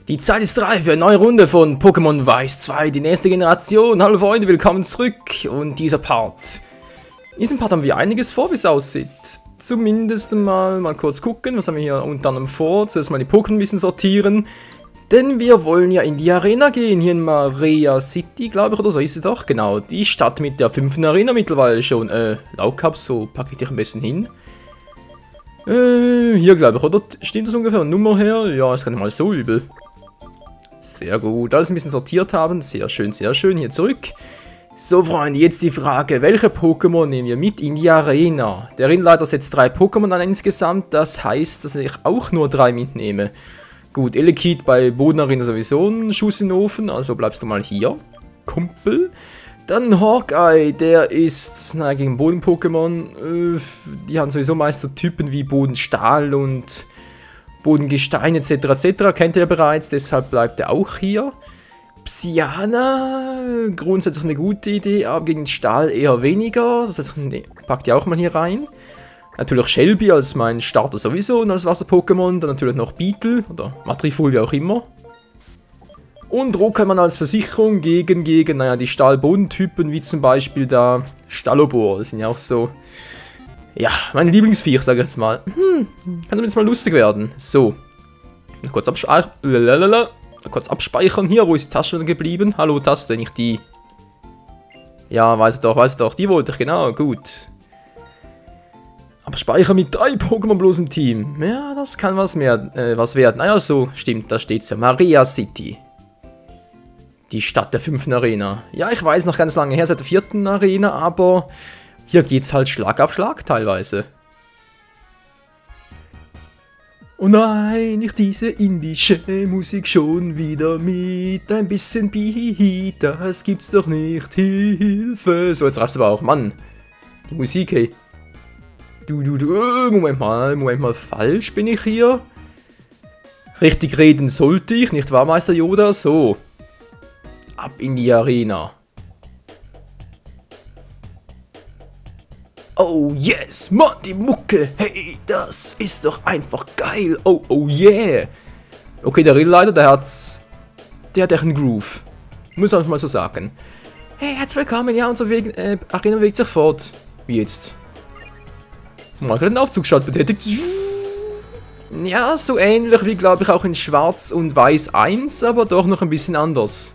Die Zeit ist reif für eine neue Runde von Pokémon Weiß 2, die nächste Generation. Hallo Freunde, willkommen zurück. Und dieser Part. In diesem Part haben wir einiges vor, wie es aussieht. Zumindest mal kurz gucken, was haben wir hier unter anderem vor. Zuerst mal die Pokémon ein bisschen sortieren. Denn wir wollen ja in die Arena gehen, hier in Maria City, glaube ich, oder so ist es doch. Genau, die Stadt mit der 5. Arena mittlerweile schon. Laukap, so packe ich dich ein bisschen hin. Hier glaube ich, oder? Stimmt das ungefähr? Nummer her? Ja, ist gar nicht mal so übel. Sehr gut, alles ein bisschen sortiert haben. Sehr schön, hier zurück. So, Freunde, jetzt die Frage, welche Pokémon nehmen wir mit in die Arena? Der Ringleiter setzt 3 Pokémon an insgesamt, das heißt, dass ich auch nur 3 mitnehme. Gut, Elekid bei Bodenarena sowieso ein Schuss in den Ofen, also bleibst du mal hier, Kumpel. Dann Hawkeye, der ist, naja, gegen Boden-Pokémon, die haben sowieso meist so Typen wie Bodenstahl und Bodengestein etc. Kennt ihr ja bereits, deshalb bleibt er auch hier. Psyana, grundsätzlich eine gute Idee, aber gegen Stahl eher weniger, das heißt, packt ihr auch mal hier rein. Natürlich Shelby als mein Starter sowieso und als Wasser-Pokémon, dann natürlich noch Beetle oder Matrifol, wie auch immer. Und Rockheimmann als Versicherung gegen naja, die Stahl-Bodentypen, wie zum Beispiel da Stallobor, das sind ja auch so, ja, meine Lieblingsviech, sage ich jetzt mal. Kann jetzt mal lustig werden. So, kurz abspeichern hier, wo ist die Tasche geblieben? Hallo Taste, nicht die. Ja, weiß ich doch, die wollte ich, genau, gut. Aber Speicher mit 3 Pokémon bloß im Team. Ja, das kann was werden. Naja, so, stimmt, da steht's ja. Maria City. Die Stadt der 5. Arena. Ja, ich weiß noch ganz lange her, seit der 4. Arena, aber hier geht's halt Schlag auf Schlag teilweise. Oh nein, nicht diese indische Musik schon wieder mit ein bisschen Beat, das gibt's doch nicht, Hilfe. So, jetzt raste aber auch, Mann. Die Musik, hey. Moment mal, falsch bin ich hier? Richtig reden sollte ich, nicht wahr, Meister Yoda? So. Ab in die Arena. Oh yes, Mann, die Mucke, hey, das ist doch einfach geil, oh yeah. Okay, der Ringleiter, der hat echt einen Groove, muss man mal so sagen. Hey, herzlich willkommen, ja, unser Arena bewegt sich fort. Wie jetzt? Mal gerade den Aufzugsschacht betätigt. Ja, so ähnlich wie, glaube ich, auch in Schwarz und Weiß 1, aber doch noch ein bisschen anders.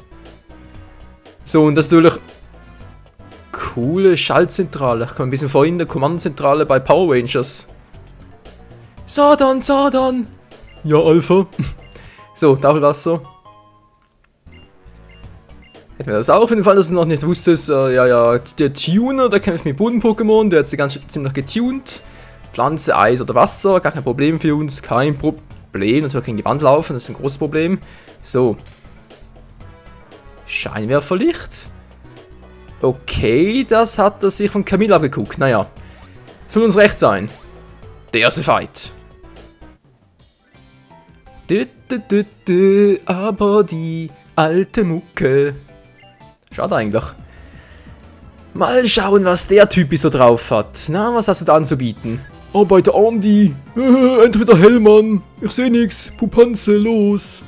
So, und das ist natürlich coole Schaltzentrale. Ich kann ein bisschen vorhin der Kommandozentrale bei Power Rangers. Sardan! Ja, Alpha. So, Tafelwasser. Hätten wir das auch, auf jeden Fall, dass du noch nicht wusstest. Ja, der Tuner, der kämpft mit Boden-Pokémon, der hat sie ganz ziemlich getuned. Pflanze, Eis oder Wasser, gar kein Problem für uns, kein Problem. Natürlich gegen die Wand laufen, das ist ein großes Problem. So. Scheinwerferlicht. Okay, das hat er sich von Camille abgeguckt. Naja, soll uns recht sein. Der erste Fight. Aber die alte Mucke. Schade eigentlich. Mal schauen, was der Typ so drauf hat. Na, was hast du da anzubieten? Oh, bei der Andi. Entweder Hellmann. Ich seh nix. Pupanze, los.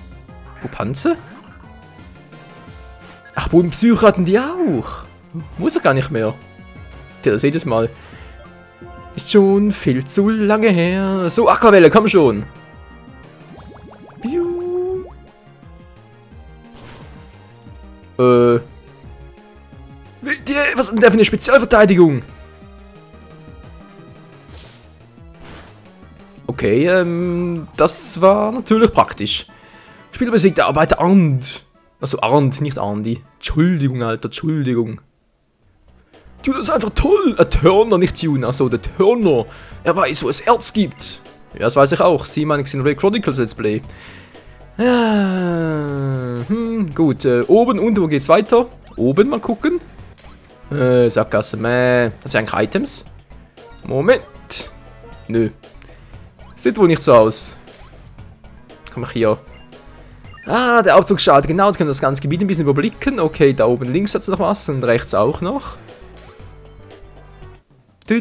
Pupanze? Ach, Bodenpsycho hatten die auch. Muss er gar nicht mehr. Tja, seht es mal. Ist schon viel zu lange her. So, Aquavelle, komm schon. Piu. Was ist denn der für eine Spezialverteidigung? Okay, das war natürlich praktisch. Spieler besiegt der Arbeiter Arndt. Also Arndt, nicht Andi. Entschuldigung, Alter, Entschuldigung. Tuna ist einfach toll. Ein Turner, nicht Tuna. Achso, der Turner. Er weiß, wo es Erz gibt. Ja, das weiß ich auch. Sieh mal Xenoblade Chronicles Let's Play. Ja, gut. Oben, unten, wo geht's weiter? Oben, mal gucken. Sackgasse, das sind eigentlich Items. Moment. Nö. Sieht wohl nicht so aus. Komm ich hier. Ah, der Aufzugsschacht, genau, wir können das ganze Gebiet ein bisschen überblicken. Okay, da oben links hat es noch was und rechts auch noch. Ja,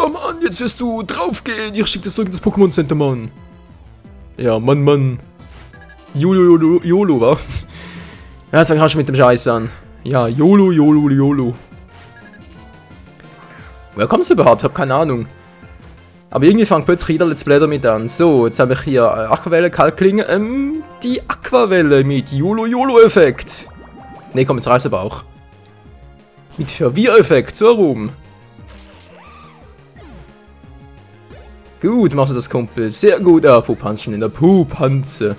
Mann, jetzt wirst du draufgehen. Ich schicke das zurück in das Pokémon Center, Mann. Ja, Mann. YOLO, wa? Ja, jetzt fang ich schon mit dem Scheiß an. Ja, YOLO. Woher kommst du überhaupt? Hab keine Ahnung. Aber irgendwie fängt plötzlich jeder Let's Play damit an. So, jetzt habe ich hier Aquavelle, Kalklinge. Die Aquavelle mit YOLO-Effekt. Ne, komm, jetzt reißt der Bauch. Mit Verwirreffekt, so rum. Gut, machst du das, Kumpel. Sehr gut. Ah, Pupanzchen in der Pupanze.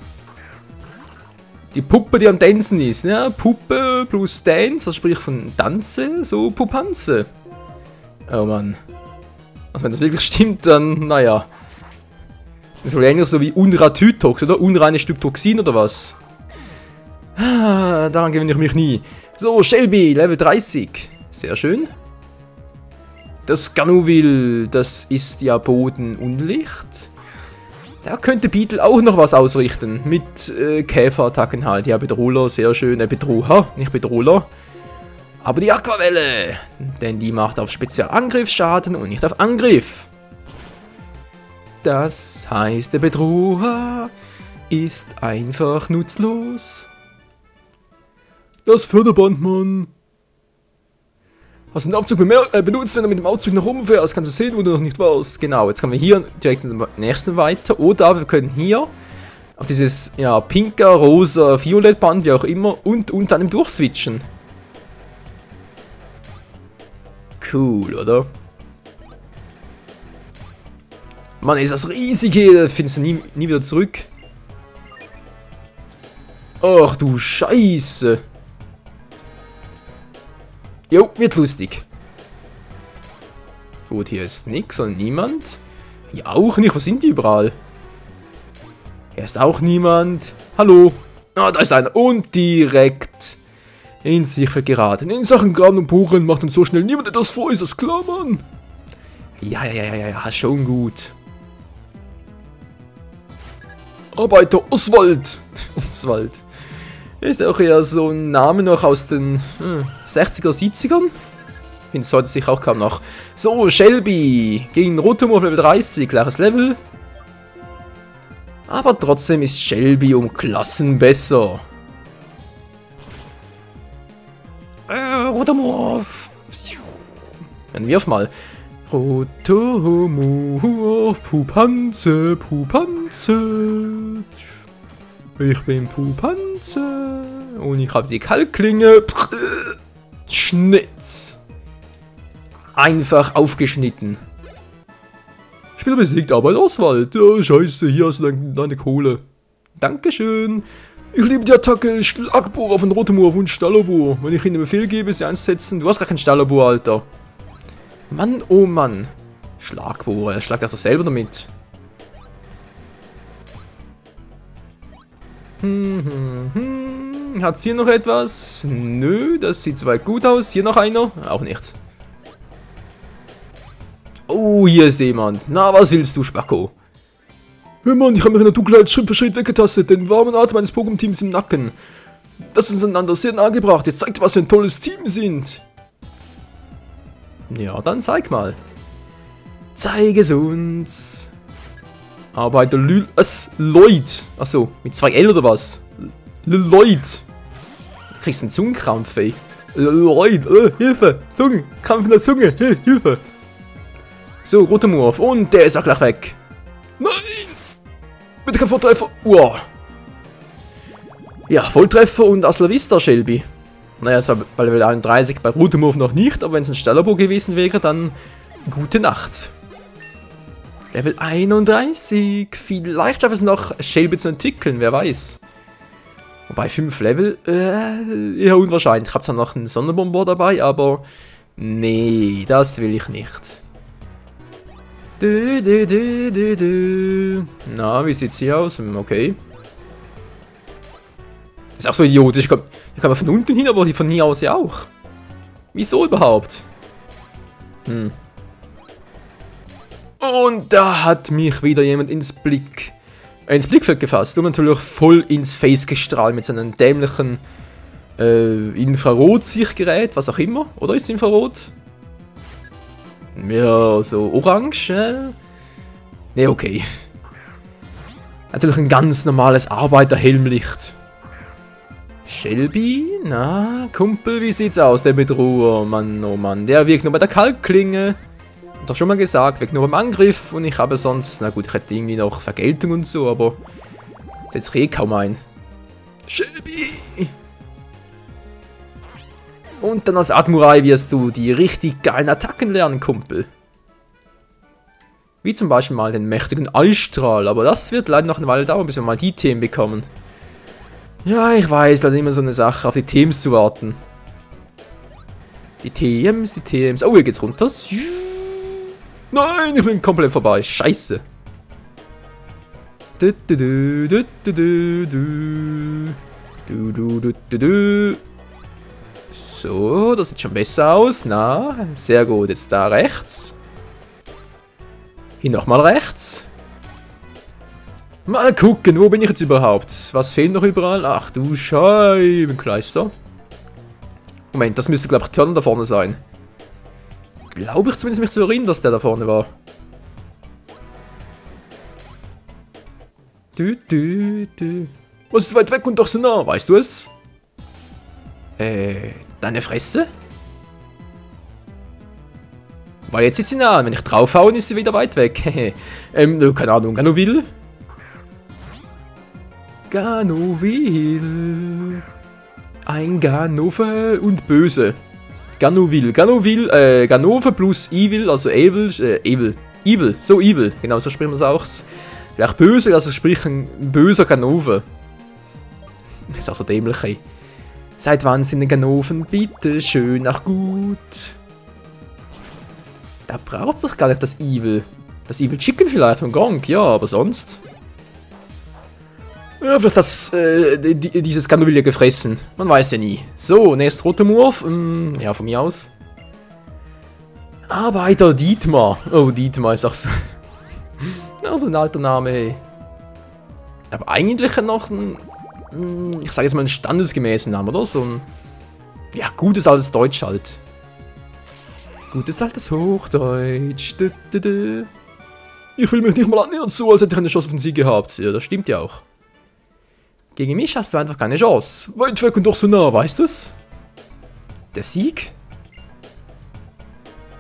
Die Puppe, die am Tanzen ist. Ja, Puppe plus Dance, das spricht von Tanze, so Pupanze. Oh Mann. Also wenn das wirklich stimmt, dann, naja. Das ist wohl ähnlich so wie Unrathytox, oder? Unreines Stück Toxin, oder was? Ah, daran gewöhne ich mich nie. So, Shelby, Level 30. Sehr schön. Das Ganuvil, das ist ja Boden und Licht. Da könnte Beetle auch noch was ausrichten. Mit Käferattacken halt. Ja, Bedrohler, sehr schön. Bedroher, nicht Bedrohler. Aber die Aquavelle, denn die macht auf Spezialangriffsschaden und nicht auf Angriff. Das heißt, der Bedroher ist einfach nutzlos. Das Förderband, Mann. Hast du den Aufzug benutzt, wenn du mit dem Aufzug nach oben fährst, kannst du sehen, wo du noch nicht warst. Genau, jetzt können wir hier direkt in den nächsten weiter. Oder wir können hier auf dieses, ja, pinker, rosa, violett Band, wie auch immer, und unter einem durchswitchen. Cool, oder? Mann, ist das riesig hier, das findest du nie wieder zurück. Ach du Scheiße. Jo, wird lustig. Gut, hier ist nix und niemand. Hier auch nicht, wo sind die überall? Hier ist auch niemand. Hallo. Ah, da ist einer. Und direkt ins Sichtfeld geraten. In Sachen Graben und Bohren macht uns so schnell niemand etwas vor, ist das klar, Mann? Ja, schon gut. Arbeiter Oswald. Oswald. Ist auch eher so ein Name noch aus den 60er, 70ern? Ich finde, es sollte sich auch kaum noch. So, Shelby gegen Rotom auf Level 30, gleiches Level. Aber trotzdem ist Shelby um Klassen besser. Rotomorph. Dann wirf mal. Rotomorph, Pupanze. Ich bin Pupanze. Und ich habe die Kalklinge. Schnitz. Einfach aufgeschnitten. Spieler besiegt, Arbeit Oswald. Ja, scheiße, hier hast du deine Kohle. Dankeschön. Ich liebe die Attacke Schlagbohrer von Rotomorph und Stallobur. Wenn ich ihnen den Befehl gebe, sie einzusetzen. Du hast gar keinen Stallobur, Alter. Mann, oh Mann. Schlagbohrer, er schlagt das selber damit. Hat's hier noch etwas? Nö, das sieht soweit gut aus. Hier noch einer? Auch nicht. Oh, hier ist jemand. Na, was willst du, Spacko? Hör Mann, ich habe mich in der Dunkelheit Schritt für Schritt weggetastet, den warmen Atem meines Pokémon-Teams im Nacken. Das ist uns einander sehr nahe gebracht. Jetzt zeigt, was wir ein tolles Team sind. Ja, dann zeig mal. Zeig es uns. Arbeiter Lloyd. Achso, mit 2 L oder was? Lloyd. Du kriegst einen Zungenkrampf, ey. Lloyd, Hilfe. Zunge, Krampf in der Zunge. Hey, Hilfe. So, Rotomorph. Und der ist auch gleich weg. Nein! Bitte kein Volltreffer. Wow. Ja, Volltreffer und Hasta la Vista, Shelby. Naja, jetzt bei Level 31 bei Rotomorph noch nicht, aber wenn es ein Stellabo gewesen wäre, dann gute Nacht. Level 31. Vielleicht schaffe ich es noch, Shelby zu entwickeln, wer weiß. Wobei 5 Level, eher unwahrscheinlich. Ich habe zwar noch einen Sonderbomber dabei, aber nee, das will ich nicht. Na, wie sieht's hier aus? Okay. Das ist auch so idiotisch. Ich kann mal von unten hin, aber von hier aus ja auch. Wieso überhaupt? Und da hat mich wieder jemand ins Blickfeld gefasst und natürlich voll ins Face gestrahlt mit seinem dämlichen Infrarot-Sichtgerät, was auch immer. Oder ist es Infrarot? Ja, so orange. Ne, okay. Natürlich ein ganz normales Arbeiterhelmlicht. Shelby? Na, Kumpel, wie sieht's aus, der Bedroher? Mann, oh Mann, der wirkt nur bei der Kalkklinge. Doch schon mal gesagt, wirkt nur beim Angriff und ich habe sonst, na gut, ich hätte irgendwie noch Vergeltung und so, aber setzt eh kaum ein. Shelby! Und dann als Admurai wirst du die richtig geilen Attacken lernen, Kumpel. Wie zum Beispiel mal den mächtigen Eisstrahl, aber das wird leider noch eine Weile dauern, bis wir mal die Themen bekommen. Ja, ich weiß, leider immer so eine Sache, auf die Themen zu warten. Die TMs. Oh, hier geht's runter. Nein, ich bin komplett vorbei. Scheiße. So, das sieht schon besser aus. Na, sehr gut. Jetzt da rechts. Hier nochmal rechts. Mal gucken, wo bin ich jetzt überhaupt? Was fehlt noch überall? Ach du Scheibenkleister. Moment, das müsste, glaube ich, Turner da vorne sein. Glaube ich zumindest mich zu erinnern, dass der da vorne war. Was ist weit weg und doch so nah? Weißt du es? Deine Fresse? Weil jetzt ist sie nah. Wenn ich draufhauen, ist sie wieder weit weg. Keine Ahnung. Ganovil? Ganovil. Ein Ganove und Böse. Ganovil. Ganove plus Evil, also Evil. So Evil. Genau, so spricht man es auch. Vielleicht böse, also sprich ein böser Ganove. Das ist auch so dämlich, ey. Seit wann sind die Ganoven bitte schön nach gut? Da braucht es doch gar nicht das Evil. Das Evil Chicken vielleicht von Gronk, ja, aber sonst. Ja, vielleicht dieses Ganovil gefressen. Man weiß ja nie. So, nächstes rote Move. Ja, von mir aus. Arbeiter Dietmar. Oh, Dietmar ist auch so. Ja, so ein alter Name, hey. Aber eigentlich noch ein. Ich sage jetzt mal einen standesgemäßen Namen, oder? So ein. Ja, gutes altes Deutsch halt. Gutes altes Hochdeutsch. Ich fühle mich nicht mal annähernd so, als hätte ich eine Chance auf den Sieg gehabt. Ja, das stimmt ja auch. Gegen mich hast du einfach keine Chance. Weit weg und doch so nah, weißt du's? Der Sieg?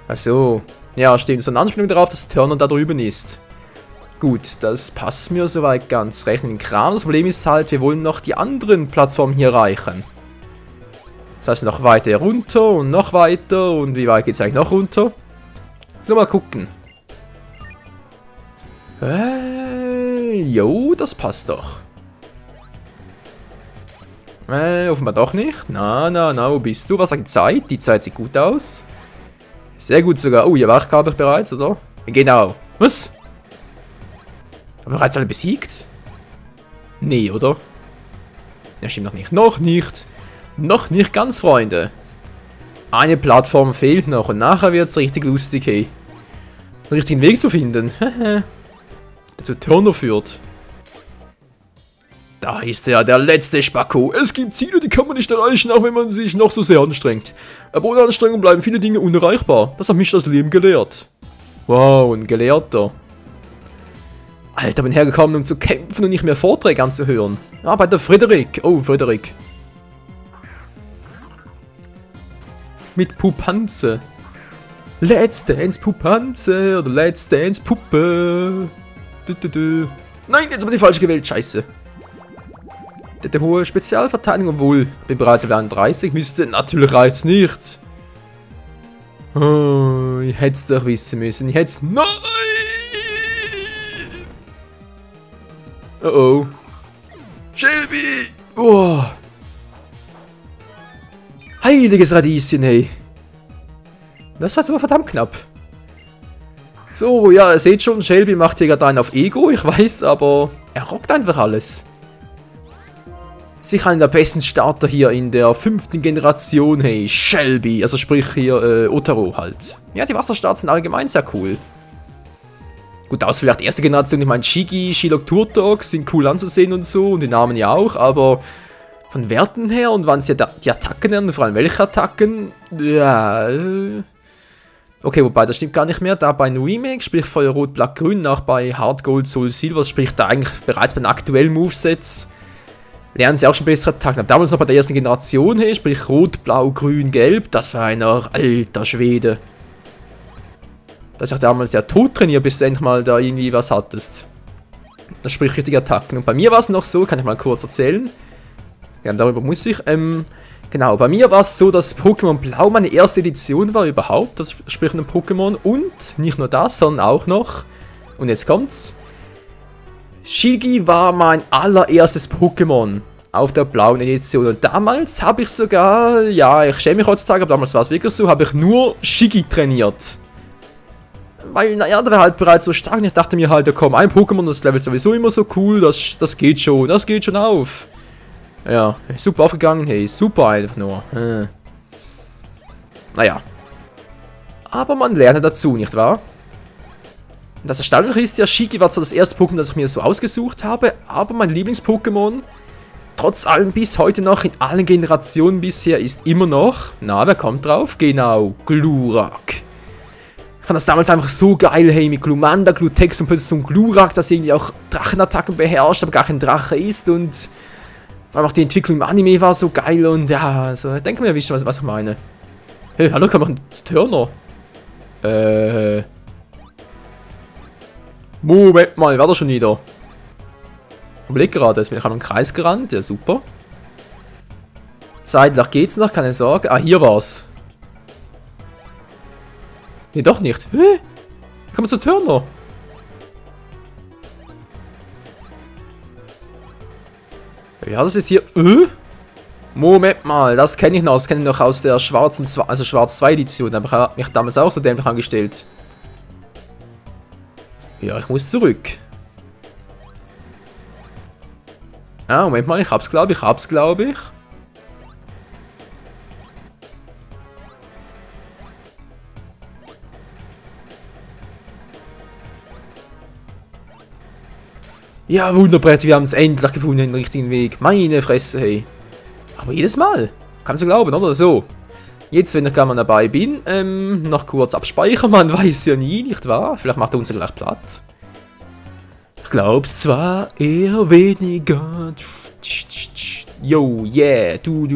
Achso. Ja, stimmt. So eine Anspielung darauf, dass Turner da drüben ist. Gut, das passt mir soweit ganz recht in den Kram. Das Problem ist halt, wir wollen noch die anderen Plattformen hier erreichen. Das heißt, noch weiter runter und noch weiter. Und wie weit geht es eigentlich noch runter? Nur mal gucken. Jo, das passt doch. Offenbar doch nicht. Na, wo bist du? Was sagt die Zeit? Die Zeit sieht gut aus. Sehr gut sogar. Oh, hier war ich, glaube ich, bereits, oder? Genau. Was? Haben wir bereits alle besiegt? Nee, oder? Ja, stimmt noch nicht. Noch nicht. Noch nicht ganz, Freunde. Eine Plattform fehlt noch und nachher wird es richtig lustig, hey. Den richtigen Weg zu finden. Der zu Turner führt. Da ist er, der letzte Spacko. Es gibt Ziele, die kann man nicht erreichen, auch wenn man sich noch so sehr anstrengt. Aber ohne Anstrengung bleiben viele Dinge unerreichbar. Das hat mich das Leben gelehrt. Wow, ein Gelehrter. Alter, bin hergekommen, um zu kämpfen und nicht mehr Vorträge anzuhören. Ah, bei der Frederik. Oh, Frederik. Mit Pupanze. Let's Dance Pupanze oder Let's Dance Puppe. Nein, jetzt habe ich die falsch gewählt. Scheiße. Der hohe Spezialverteidigung, obwohl bin bereits auf 31, müsste natürlich reicht's nicht. Oh, ich hätte es doch wissen müssen. Ich hätte es. Nein! Oh oh. Shelby! Oh. Heiliges Radieschen, hey. Das war jetzt aber verdammt knapp. So, ja, ihr seht schon, Shelby macht hier gerade einen auf Ego, ich weiß, aber er rockt einfach alles. Sicher einer der besten Starter hier in der 5. Generation, hey, Shelby, also sprich hier Otaro halt. Ja, die Wasserstarts sind allgemein sehr cool. Gut, aus vielleicht erste Generation, ich meine Shigi, Shilok, Turtok sind cool anzusehen und so und die Namen ja auch, aber von Werten her und wann sie die Attacken lernen, vor allem welche Attacken, ja, Okay, wobei, das stimmt gar nicht mehr. Da bei einem Remake, sprich Feuer Rot, Blatt, Grün, nach bei Hard Gold, Soul Silver, sprich da eigentlich bereits bei den aktuellen Movesets, lernen sie auch schon bessere Attacken. Aber damals noch bei der ersten Generation, hey, sprich Rot, Blau, Grün, Gelb, das war einer alter Schwede. Das ist auch damals ja tot trainiert, bis du endlich mal da irgendwie was hattest. Das sprich richtige Attacken. Und bei mir war es noch so, kann ich mal kurz erzählen. Ja, darüber muss ich. Genau, bei mir war es so, dass Pokémon Blau meine erste Edition war überhaupt, das sprich ein Pokémon. Und nicht nur das, sondern auch noch, und jetzt kommt's, Shigi war mein allererstes Pokémon auf der blauen Edition. Und damals habe ich sogar, ja, ich schäme mich heutzutage, aber damals war es wirklich so, habe ich nur Shigi trainiert. Weil, naja, der war halt bereits so stark und ich dachte mir halt, ja komm, ein Pokémon, das levelt sowieso immer so cool, das geht schon auf. Ja, super aufgegangen, hey, super einfach nur. Naja. Aber man lernt dazu, nicht wahr? Das Erstaunliche ist ja, Shigi war zwar das erste Pokémon, das ich mir so ausgesucht habe, aber mein Lieblings-Pokémon, trotz allem bis heute noch, in allen Generationen bisher, ist immer noch, na, wer kommt drauf? Genau, Glurak. Ich fand das damals einfach so geil, hey, mit Glumanda, Glutex und plötzlich so ein Glurak, das irgendwie auch Drachenattacken beherrscht, aber gar kein Drache ist und vor allem auch die Entwicklung im Anime war so geil und ja, also, denke mir, ihr wisst schon, was ich meine. Hey, hallo, kann man einen Turner? Moment mal, war da schon wieder? Ich überleg gerade, jetzt bin ich an einem Kreis gerannt, ja super. Zeitlich geht's noch, keine Sorge. Ah, hier war's. Nee, doch nicht. Hä? Kann man zu Turner? Wie hat das jetzt hier? Moment mal, das kenne ich noch. Das kenne ich noch aus der schwarzen, also Schwarz 2 Edition. Da habe ich mich damals auch so dämlich angestellt. Ja, ich muss zurück. Ah, Moment mal, ich hab's, glaube ich. Ja, Wunderbrett, wir haben es endlich gefunden, den richtigen Weg. Meine Fresse, hey. Aber jedes Mal. Kannst du glauben, oder? So. Jetzt, wenn ich gerade mal dabei bin, noch kurz abspeichern. Man weiß ja nie, nicht wahr? Vielleicht macht er uns ja gleich platt. Ich glaub's zwar eher weniger. Yo, yeah, du,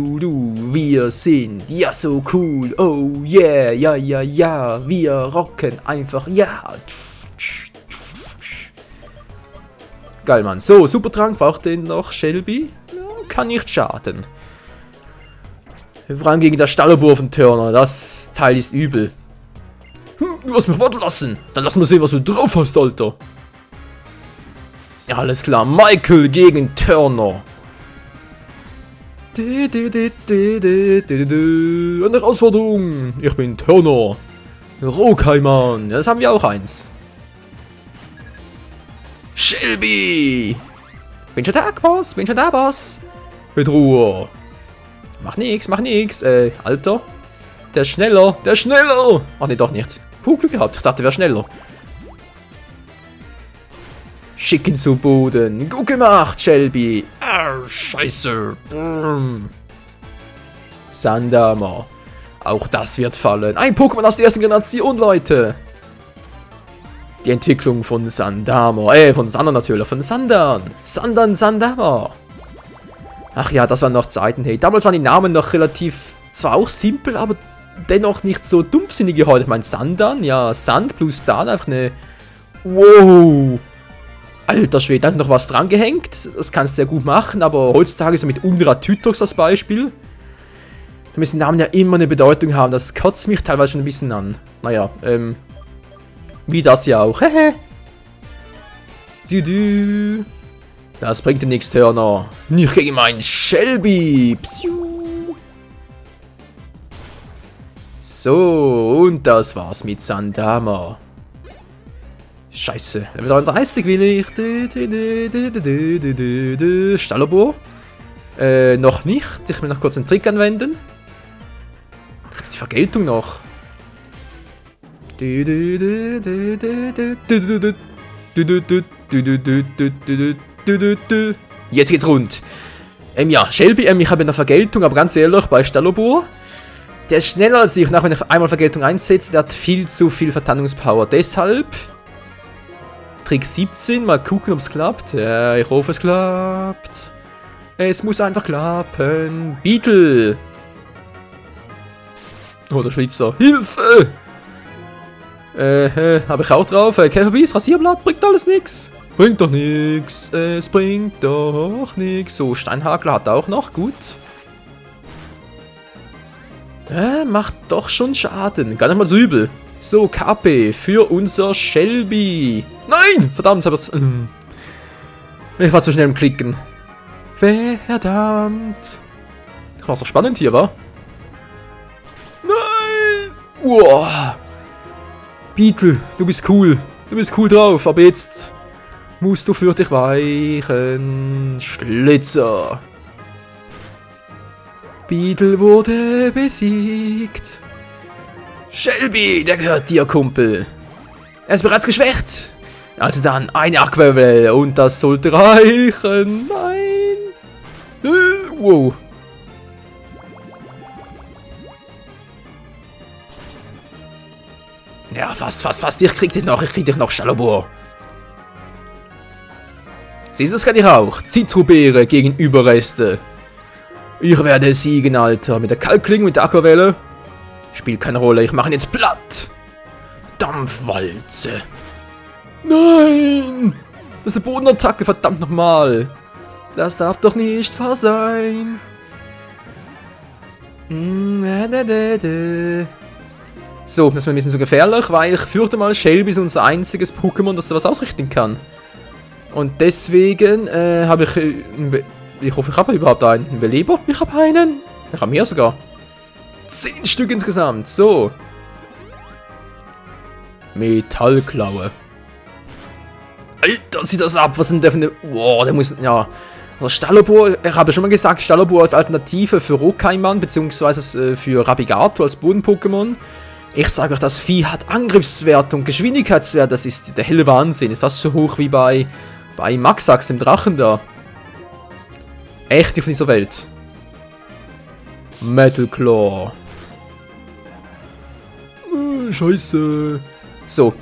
wir sind ja so cool. Oh, yeah, ja, wir rocken einfach, ja. Geil, Mann. So, Supertrank braucht den noch Shelby. Ja, kann nicht schaden. Vor allem gegen der Stallobur-Turner. Das Teil ist übel. Du hast mich warten lassen. Dann lass mal sehen, was du drauf hast, Alter. Ja, alles klar. Michael gegen Turner. Eine Herausforderung. Ich bin Turner. Rokheimann. Ja, das haben wir auch eins. Shelby! Bin schon da, Boss! Bin schon da, Boss! Mit Ruhe! Mach nix! Alter! Der ist schneller! Ach ne, doch nicht. Glück gehabt, ich dachte, der wäre schneller. Schicken zu Boden! Gut gemacht, Shelby! Scheiße! Sandama! Auch das wird fallen! Ein Pokémon aus der ersten Generation, Leute! Die Entwicklung von Sandama. Von Sandan natürlich. Von Sandan. Sandama. Ach ja, das waren noch Zeiten. Hey, damals waren die Namen noch relativ, zwar auch simpel, aber dennoch nicht so dumpfsinnig wie heute. Ich meine, Sandan, ja, Sand plus Dan, einfach eine... Wow. Alter Schwede, einfach noch was dran gehängt. Das kannst du ja gut machen, aber heutzutage so mit Undra-Tytox als Beispiel. Da müssen die Namen ja immer eine Bedeutung haben. Das kotzt mich teilweise schon ein bisschen an. Naja, wie das ja auch. Hehe. Das bringt dir nichts, Turner. Nicht gegen meinen Shelby. Psiu. So, und das war's mit Sandama. Scheiße. Level 33 will ich. Stallobur. Noch nicht. Ich will noch kurz einen Trick anwenden. Jetzt die Vergeltung noch. Jetzt geht's rund. Ja, Shelby, ich habe eine Vergeltung, aber ganz ehrlich, bei Stallobur, Der ist schneller als ich, und auch wenn ich einmal Vergeltung einsetze, der hat viel zu viel Verteidigungspower. Deshalb Trick 17, mal gucken, ob es klappt. Ja, ich hoffe, es klappt. Es muss einfach klappen. Beetle! Oh, der Schlitzer. Hilfe! Habe ich auch drauf. Käferbiss, Rasierblatt, bringt alles nix. Bringt doch nix. Es bringt doch nix. So, Steinhagler hat er auch noch. Gut. Macht doch schon Schaden. Gar nicht mal so übel. So, KP für unser Shelby. Nein! Verdammt, ich war zu schnell im Klicken. Verdammt. Das war doch spannend hier, wa? Nein! Wow. Beetle, du bist cool. Du bist cool drauf, aber jetzt musst du für dich weichen. Schlitzer. Beetle wurde besiegt. Shelby, der gehört dir, Kumpel. Er ist bereits geschwächt. Also dann eine Aquavelle und das sollte reichen. Nein. Wow. Ja, fast. Ich krieg dich noch, Schalobor. Siehst du, das kann ich auch. Zitrobeere gegen Überreste. Ich werde siegen, Alter. Mit der Kalkling, mit der Aquavelle. Spielt keine Rolle, ich mache ihn jetzt platt. Dampfwalze. Nein! Das ist eine Bodenattacke, verdammt nochmal. Das darf doch nicht wahr sein. So, das ist ein bisschen so gefährlich, weil ich fürchte mal, Shelby ist unser einziges Pokémon, das was ausrichten kann. Und deswegen habe ich... ich hoffe, ich habe überhaupt einen Beleber. Ich habe einen. Ich habe mehr sogar. 10 Stück insgesamt. So. Metallklaue. Alter, zieht das ab. Was sind der für eine... Wow, der muss... Ja. Also Stalobor, ich habe schon mal gesagt, Stalobor als Alternative für Rokaiman, beziehungsweise für Rabigato als Boden-Pokémon. Ich sage euch, das Vieh hat Angriffswert und Geschwindigkeitswert. Das ist der helle Wahnsinn. Ist fast so hoch wie bei Maxax, dem Drachen da. Echt nicht von dieser Welt. Metal Claw. Scheiße. So.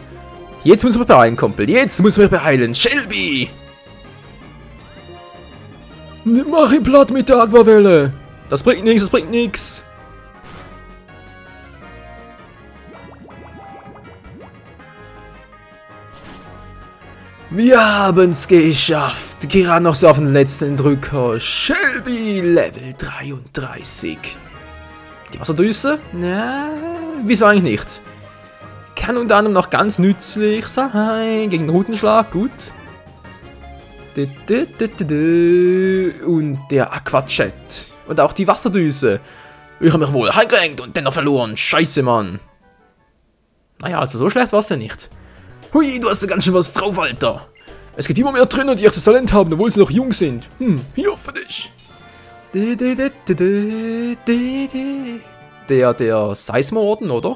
Jetzt müssen wir beeilen, Kumpel. Jetzt müssen wir beeilen. Shelby! Mach ihn platt mit der Aquavelle. Das bringt nichts, das bringt nichts. Wir haben es geschafft. Gerade noch so auf den letzten Drücker. Shelby Level 33. Die Wasserdrüse? Na, wieso eigentlich nicht? Kann unter anderem noch ganz nützlich sein. Gegen den Rutenschlag, gut. Und der Aquachat. Und auch die Wasserdrüse. Ich habe mich wohl heimgerenkt und dennoch verloren. Scheiße, Mann. Naja, also so schlecht war es ja nicht. Hui, du hast ja ganz schön was drauf, Alter. Es gibt immer mehr Trainer, die echtes Talent haben, obwohl sie noch jung sind. Hier für dich. Der Seismorden, oder?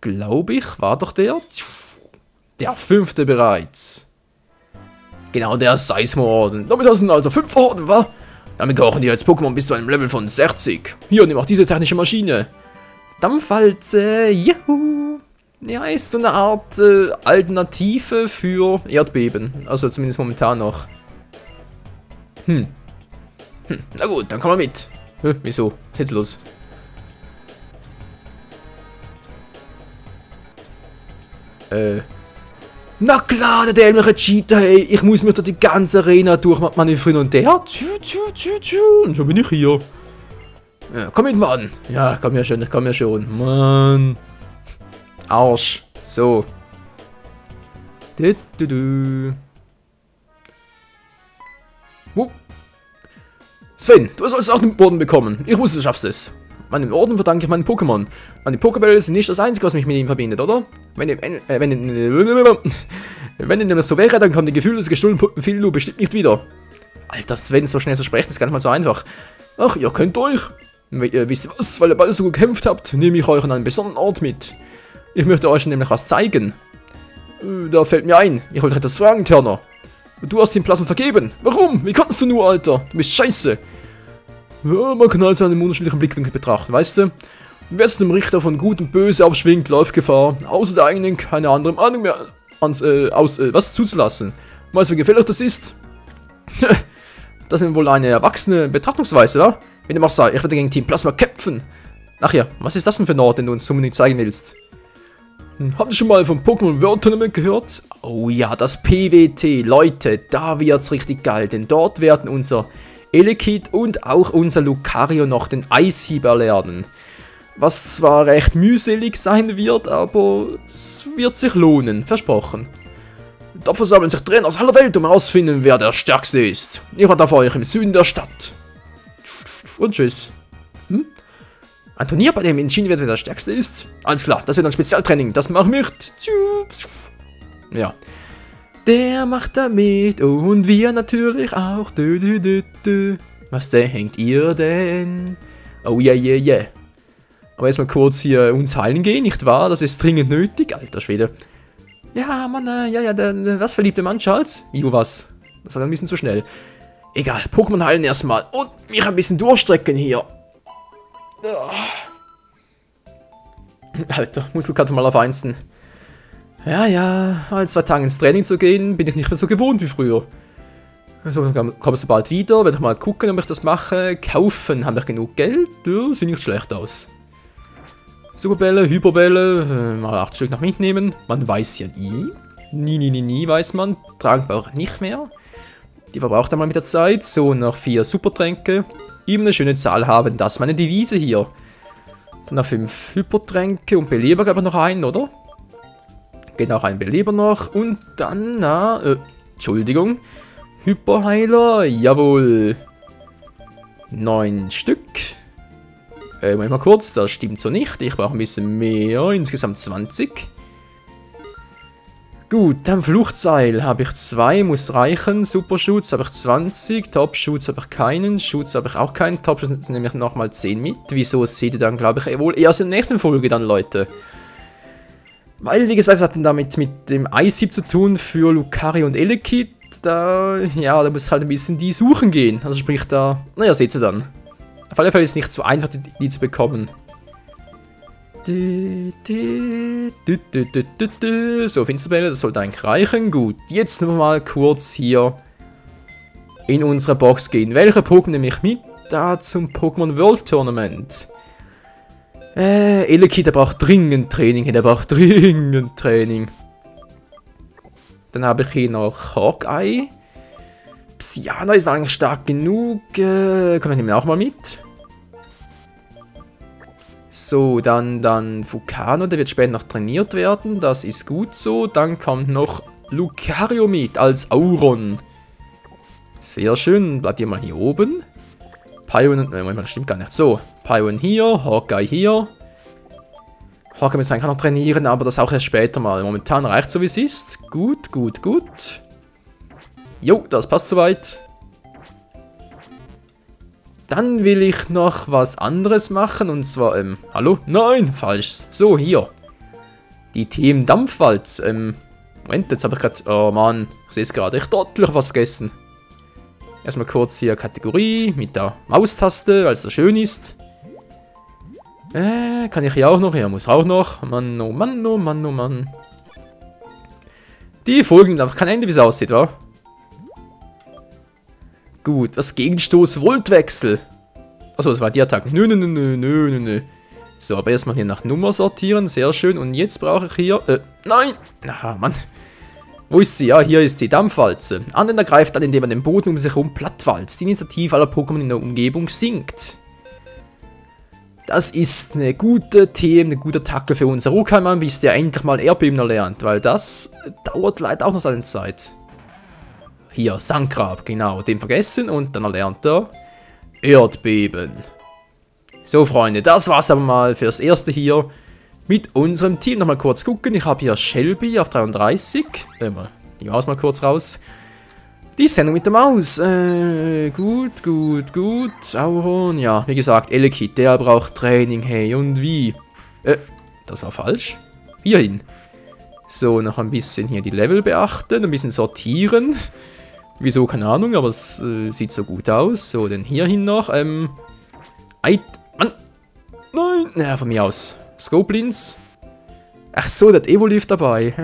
Glaube ich, war doch der. Der 5. bereits. Genau, der Seismorden. Damit hast du also 5 Orden, wa? Damit kochen die jetzt Pokémon bis zu einem Level von 60. Hier, nimm auch diese technische Maschine. Dampfwalze, juhu. Ja, ist so eine Art Alternative für Erdbeben. Also zumindest momentan noch. Na gut, dann komm mal mit. Wieso? Was ist jetzt los? Na klar, der dämliche Cheater, ey. Ich muss mir da die ganze Arena durchmanövrieren und der... Und schon bin ich hier. Ja, komm mit, Mann. Ja, komm ja schon. Mann. Arsch. So. Sven, du sollst auch den Orden bekommen. Ich wusste, du schaffst es. Meinen Orden verdanke ich meinen Pokémon. Und die Pokébälle sind nicht das Einzige, was mich mit ihm verbindet, oder? Wenn dem so wäre, dann kommt die Gefühle des gestohlenen Fildu bestimmt nicht wieder. Alter, Sven, so schnell zu sprechen, ist gar nicht mal so einfach. Ach, ihr könnt euch. Wisst ihr was? Weil ihr beide so gekämpft habt, nehme ich euch an einen besonderen Ort mit. Ich möchte euch nämlich was zeigen. Da fällt mir ein, ich wollte etwas fragen, Turner. Du hast den Plasma vergeben. Warum? Wie kannst du nur, Alter? Du bist scheiße. Ja, man kann also einen unterschiedlichen Blickwinkel betrachten, weißt du? Wer sich dem Richter von Gut und Böse aufschwingt, läuft Gefahr, außer der eigenen keine andere Meinung mehr was zuzulassen. Weißt du, wie gefährlich das ist? Das ist wohl eine erwachsene Betrachtungsweise, oder? Wenn du machst, ich werde gegen Team Plasma kämpfen. Ach ja, was ist das denn für ein Ort, den du uns unbedingt zeigen willst? Habt ihr schon mal vom Pokémon World Tournament gehört? Oh ja, das PWT, Leute, da wird's richtig geil, denn dort werden unser Elekid und auch unser Lucario noch den Eishieb erlernen. Was zwar recht mühselig sein wird, aber es wird sich lohnen, versprochen. Da versammeln sich Trainer aus aller Welt, um herauszufinden, wer der Stärkste ist. Ich warte auf euch im Süden der Stadt. Und tschüss. Ein Turnier, bei dem entschieden wird, wer der Stärkste ist? Alles klar, das wird ein Spezialtraining, das macht mit. Ja. Der macht da mit und wir natürlich auch. Was denkt ihr denn? Oh yeah, yeah, yeah. Aber jetzt mal kurz hier uns heilen gehen, nicht wahr? Das ist dringend nötig. Alter Schwede. Ja, Mann, was verliebte Mann, Charles? Was? Das war ein bisschen zu schnell. Egal, Pokémon heilen erstmal. Und mich ein bisschen durchstrecken hier. Alter, Muskelkater mal auf Einsen. Ja, als 2 Tage ins Training zu gehen, bin ich nicht mehr so gewohnt wie früher. Also kommst du bald wieder, werde ich mal gucken, ob ich das mache. Kaufen, habe ich genug Geld? Ja, sieht nicht schlecht aus. Superbälle, Hyperbälle, mal 8 Stück nach mitnehmen. Man weiß ja nie. Nie weiß man. Tragen brauche ich nicht mehr. Die verbraucht einmal mit der Zeit. So, noch 4 Supertränke. Immer eine schöne Zahl haben, das ist meine Devise hier. Dann noch 5 Hypertränke und Beleber gab es noch einen, oder? Geht auch ein Beleber noch. Und dann, Entschuldigung. Hyperheiler, jawohl. 9 Stück. Mal kurz, das stimmt so nicht. Ich brauche ein bisschen mehr, insgesamt 20. Gut, dann Fluchtseil habe ich 2, muss reichen. Superschutz habe ich 20, Topschutz habe ich keinen, Schutz habe ich auch keinen. Topschutz nehme ich nochmal 10 mit. Wieso, seht ihr dann, glaube ich, wohl erst in der nächsten Folge dann, Leute. Weil, wie gesagt, es hat damit mit dem Eishieb zu tun für Lucario und Elekid. Da muss halt ein bisschen die suchen gehen. Also sprich da, naja, seht ihr dann. Auf alle Fälle ist es nicht so einfach, die zu bekommen. So, Finsterbälle, das sollte eigentlich reichen. Gut, jetzt nochmal kurz hier in unsere Box gehen. Welche Pokémon nehme ich mit? Da zum Pokémon World Tournament. Elekid, der braucht dringend Training. Dann habe ich hier noch Hawkeye. Psyana ist eigentlich stark genug. Komm, nehmen wir auch mal mit. So, dann Vulcano, der wird später noch trainiert werden. Das ist gut so. Dann kommt noch Lucario mit als Auron. Sehr schön. Bleibt ihr mal hier oben. Pyron, das stimmt gar nicht. So, Pyron hier, Hawkeye hier. Hawkeye muss eigentlich noch trainieren, aber das auch erst später mal. Momentan reicht so wie es ist. Gut. Jo, das passt soweit. Dann will ich noch was anderes machen und zwar, hallo? Nein, falsch. So, hier. Die Themen Dampfwalz. Moment, jetzt habe ich gerade, oh Mann, ich sehe es gerade, ich habe was vergessen. Erstmal kurz hier Kategorie mit der Maustaste, weil es so schön ist. Kann ich hier auch noch? Ja, muss auch noch. Mann, oh Mann. Die Folgen haben einfach kein Ende, wie es aussieht, wa? Gut, das Gegenstoß Voltwechsel. Achso, das war die Attacke. Nö. So, aber erstmal hier nach Nummer sortieren. Sehr schön. Und jetzt brauche ich hier. Nein! Na, Mann. Wo ist sie? Ja, hier ist sie. Dampfwalze. Anwender greift an, indem er den Boden um sich herum plattwalzt. Die Initiative aller Pokémon in der Umgebung sinkt. Das ist eine gute eine gute Attacke für unser Ruckheimmann, bis der endlich mal Erdbeben erlernt. Weil das dauert leider auch noch seine Zeit. Hier, Sandgrab, genau, den vergessen und dann erlernt er Erdbeben. So, Freunde, das war's aber mal fürs Erste hier mit unserem Team. Nochmal kurz gucken, ich habe hier Shelby auf 33. Die Maus mal kurz raus. Die Sendung mit der Maus. Gut. Auron, ja, wie gesagt, Elekid, der braucht Training, hey, und wie? Das war falsch. Hier hin. So, noch ein bisschen hier die Level beachten, ein bisschen sortieren. Wieso, keine Ahnung, aber es sieht so gut aus. So, dann hier hin noch. Mann! Nein! Naja, von mir aus. Scoplins. Ach so, der hat Evoluve dabei.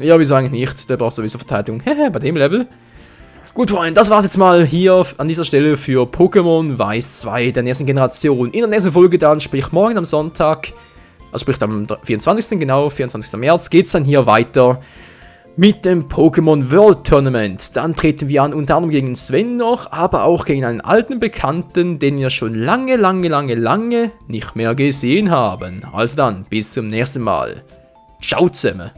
Ja, wieso eigentlich nicht? Der braucht sowieso Verteidigung. Bei dem Level. Gut, Freunde, das war's jetzt mal hier an dieser Stelle für Pokémon Weiß 2 der nächsten Generation. In der nächsten Folge dann, sprich morgen am Sonntag, also sprich am 24. genau, 24. März, geht's dann hier weiter mit dem Pokémon World Tournament. Dann treten wir an, unter anderem gegen Sven noch, aber auch gegen einen alten Bekannten, den wir schon lange nicht mehr gesehen haben. Also dann, bis zum nächsten Mal. Ciao zusammen.